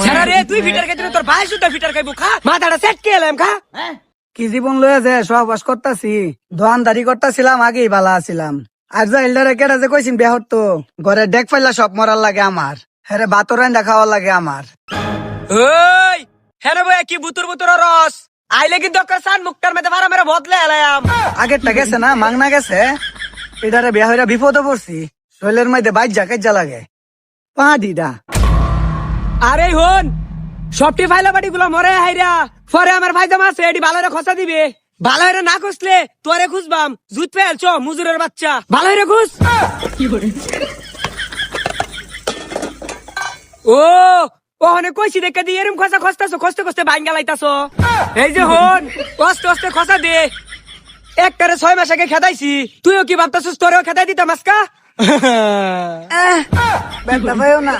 সারা রে তুই ফিটার খাইতে তোর ভাই শুদ্ধ ফিটার খাইবো খা মাথাটা সেট কে এলাম খা কি জীবন লয়ে যে সহবাস করতাছি দোয়ানদারি করতাছিলাম আগেই বালা আছিলাম আর যা এল্ডারে কেটা যে কইছিন বেহর তো ঘরে ডেক ফাইলা সব মরার লাগে আমার হ্যাঁ বাতর রান্দা খাওয়ার লাগে আমার ওই হ্যাঁ ভাই কি বুতুর বুতুর রস আইলে কিন্তু ওকে সান মুক্তার মেতে ভাড়া মেরে বদলে এলাম আগেরটা গেছে না মাংনা গেছে এটারে বিয়া হইরা বিপদে পড়ছি শৈলের মধ্যে বাইর জাকাইজা লাগে পা দিদা আরে হন সবটি ফাইলা বাড়ি গুলো মরে হাইরা পরে আমার ভাই জামা আছে এটি ভালো খসা দিবে ভালো হইরে না খুঁজলে তোরে খুঁজবাম জুত ফেলছ মুজুরের বাচ্চা ভালো হইরে খুঁজ ও ওখানে কইছি দেখে দিয়ে এরম খসা খসতাছো খসতে খসতে ভাঙ্গা লাইতাছো এই যে হন কষ্ট কষ্টে খসা দে একটারে 6 মাস আগে খেদাইছি তুইও কি ভাবতাছিস তোরেও খেদাই দিতাম আজকা ব্যথা পাইও না